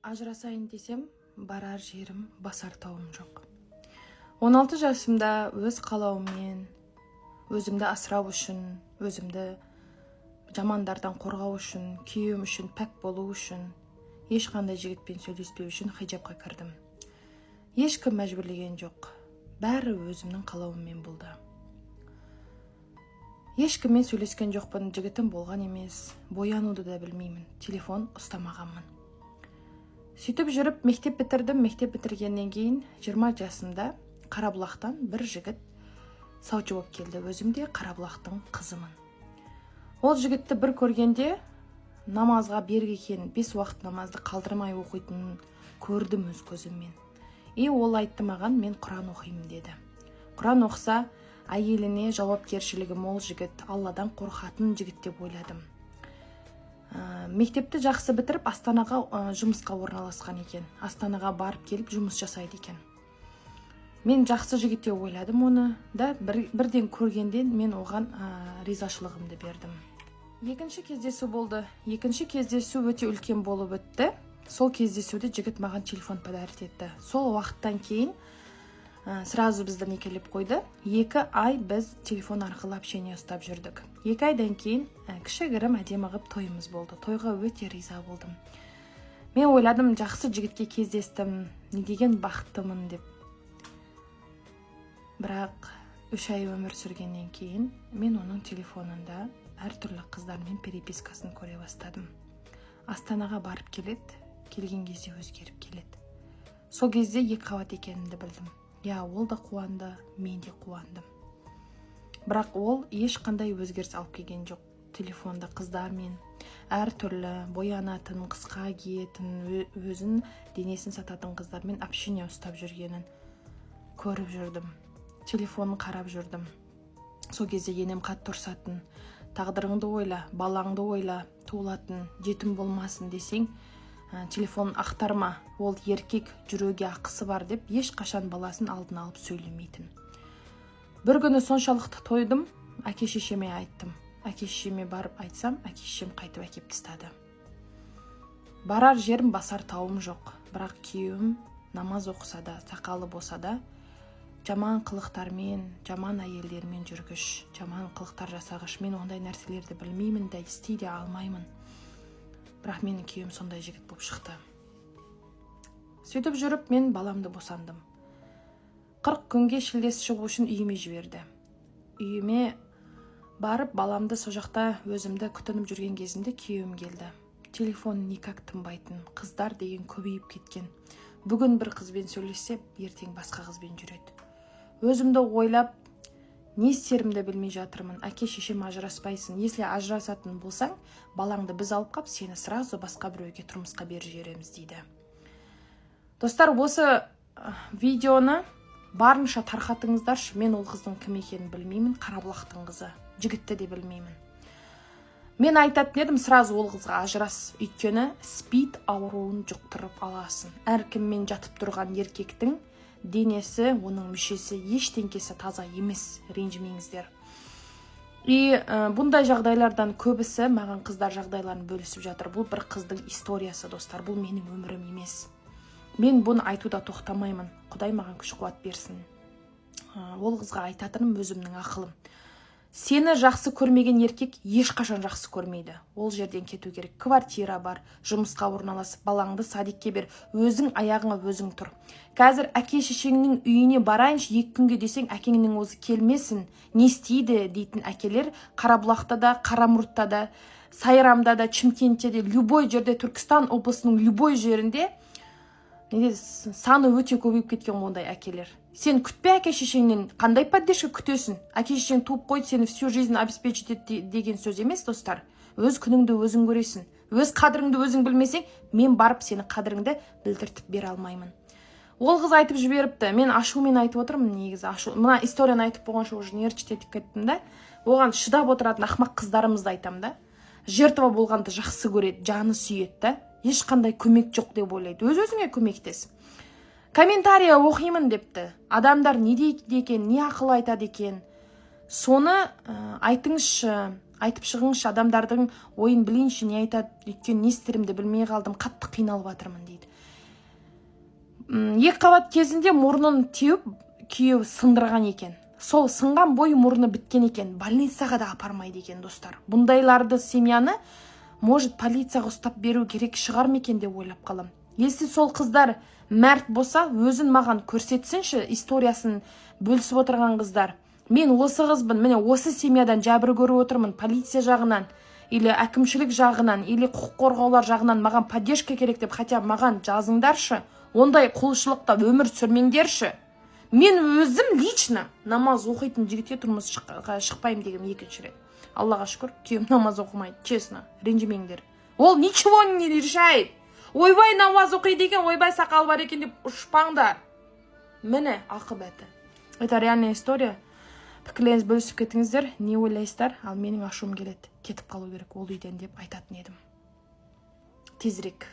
Ажырасайын десем, барар жерім, басар тауым жоқ. 16 жасымда өз қалауыммен, өзімді асырау үшін, өзімді жамандардан қорғау үшін, күйеуім үшін, пәк болу үшін, ешқандай жігітпен сөйлеспеу үшін хиджабқа кірдім. Ешкім мәжбүрлеген жоқ. Бәрі өзімнің қалауыммен болды. Ешкіммен сөйлескен жоқпын, жігітім болған емес, боянуды да білмеймін, телефон ұстамағанмын. Сөйтіп жүріп мектеп бітірдім. Мектеп бітіргеннен кейін 20 жасымда Қарабұлақтан бір жігіт саушы болып келді. Өзім де Қарабұлақтың қызымын. Ол жігітті бір көргенде намазға берік екенін, 5 уақыт намазды қалдырмай оқитынын көрдім өз көзіммен. Ол айтты маған, мен Құран оқимын деді. Құран оқыса, әйеліне жауапкершілігі мол жігіт, Алладан қорқатын жігіт деп ойладым. Мектепті жақсы бітіріп, Астанаға жұмысқа орналасқан екен. Астанаға барып келіп жұмыс жасайды екен. Мен жақсы жігіт деп ойладым оны да, бірден көргенден мен оған ризашылығымды бердім. Екінші кездесу болды. Екінші кездесу өте үлкен болып өтті. Сол кездесуде жігіт маған телефон подарить етті. Сол уақыттан кейін сразу бізді некелеп қойды. 2 ай біз телефон арқылы общение ұстап жүрдік. 2 айдан кейін кішігірім әдемі қылып тойымыз болды. Тойға өте риза болдым. Мен ойладым, жақсы жігітке кездестім, не деген бақыттымын деп. Бірақ 3 ай өмір сүргеннен кейін мен оның телефонында әртүрлі қыздармен перепискасын көре бастадым. Астанаға барып келеді, келген кезде өзгеріп келеді. Сол кезде 2 қабат екенімді білдім. Ол да қуанды, мен де қуандым. Бірақ ол ешқандай өзгеріс алып келген жоқ. Телефонда қыздармен әртүрлі боянатын, қысқа киетін, өзін денесін сататын қыздармен общение ұстап жүргенін көріп жүрдім. Телефонын қарап жүрдім. Сол кезде енем қатты ұрсатын. Тағдырыңды ойла, балаңды ойла, туылатын, жетім болмасын десең, телефонын ақтарма, ол еркек, жүрегі ақысы бар деп ешқашан баласын алдын алып сөйлемейтін. Бір күні соншалықты тойдым, әке-шешеме айттым. Әке-шешеме барып айтсам, әке-шешем қайтып әкеп тастады. Барар жерім, басар тауым жоқ. Бірақ күйеуім намаз оқыса да, сақалы болса да, жаман қылықтармен, жаман әйелдермен жүргіш, жаман қылықтар жасағыш. Мен ондай нәрселерді білмеймін де, істей де алмаймын. Бірақ менің күйеуім сондай жігіт болып шықты. Сөйтіп жүріп, мен баламды босандым. 40 күнге шілдесі шығу үшін үйіме жіберді. Үйіме барып, баламды со жақта өзімді күтініп жүрген кезімде күйеуім келді. Телефон никак тынбайтын, қыздар деген көбейіп кеткен. Бүгін бір қызбен сөйлессе, ертең басқа қызбен жүреді. Өзімді ойлап, не істерімді білмей жатырмын. Әке-шешем ажыраспайсың. Если ажырасатын болсаң, балаңды біз алып қап, сені сразу басқа біреуге тұрмысқа беріп жібереміз дейді. Достар, осы видеоны барынша тарқатыңыздаршы. Мен ол қыздың кім екенін білмеймін, Қарабұлақтың қызы, жігітті де білмеймін. Мен айтатын едім, сразу ол қызға ажырас, өйткені спид ауруын жұқтырып аласың. Әркіммен жатып тұрған еркектің денесі, оның мүшесі, ештеңкесі таза емес, ренжімеңіздер. Бұндай жағдайлардан көбісі маған қыздар жағдайларын бөлісіп жатыр. Бұл бір қыздың историясы, достар. Бұл менің өмірім емес. Мен бұны айтуда тоқтамаймын. Құдай маған күш қуат берсін. Ол қызға айтатыным өзімнің ақылым. Сені жақсы көрмеген еркек ешқашан жақсы көрмейді. Ол жерден кету керек. Квартира бар, жұмысқа орналасып, балаңды садикке бер, өзің аяғыңа өзің тұр. Қазір әке-шешеңнің үйіне барайыншы, 2 күнге десең, әкеңнің өзі келмесін, не істейді дейтін әкелер Қарабұлақта да, Қарамұртта да, Сайрамда да, Чимкентте де, любой жерде, Түркістан облысының любой жерінде саны өте көбейіп кеткен ондай әкелер. Сен күтпе әке-шешеңнен, қандай поддержка күтесің? Әке-шешең туып қойды, сені всю жизнь обеспечить етті деген сөз емес, достар. Өз күніңді өзің көресің. Өз қадіріңді өзің білмесең, мен барып сені қадіріңді білдіртіп бере алмаймын. Ол қыз айтып жіберіпті. Мен ашумен айтып отырмын, негізі ашу. Мына историяны айтып болғанша уже нервничать етіп кеттім да. Оған шыдап отыратын ақымақ қыздарымызды айтам да. Жертва болғанды жақсы көреді, жаны сүйеді да. Ешқандай көмек жоқ деп ойлайды. Өз-өзіңе көмектес. Комментария оқимын депті. Адамдар не дейді екен, не ақыл айтады екен. Соны айтыңызшы. айтып шығыңызшы, адамдардың ойын білейінші, не айтады, өйткені не істерімді білмей қалдым, қатты қиналып жатырмын дейді. Екі қабат кезінде мұрнын теуіп күйеуі сындырған екен. Сол сынған бой мұрны біткен екен, больницаға да апармайды екен, достар. Бұндайларды семьяны может полицияға ұстап беру керек шығар ма екен деп ойлап қалам. Если сол қыздар мәрт болса, өзін маған көрсетсінші, историясын бөлісіп отырған қыздар. Мен осы қызбын, міне осы семьядан жәбір көріп отырмын, полиция жағынан, или әкімшілік жағынан, или құқық қорғаулар жағынан маған поддержка керек деп, хотя маған жазыңдаршы, ондай құлшылықта өмір сүрмеңдерші. Мен өзім лично намаз оқитын жігітке тұрмысқа шықпаймын деген екінші рет. Аллаға шүкір, күйеуім намаз оқымайды, честно, ренжімеңдер. Ол ничего не решает. Ойбай намаз оқиды екен, ойбай сақал бар екен деп ұшпаңдар. Міне ақыбеті. Это реальная история. Пікірлеріңіз бөлісіп кетіңіздер, не ойлайсыздар? Ал менің ашуым келеді, кетіп қалу керек ол үйден деп айтатын едім. Тезірек.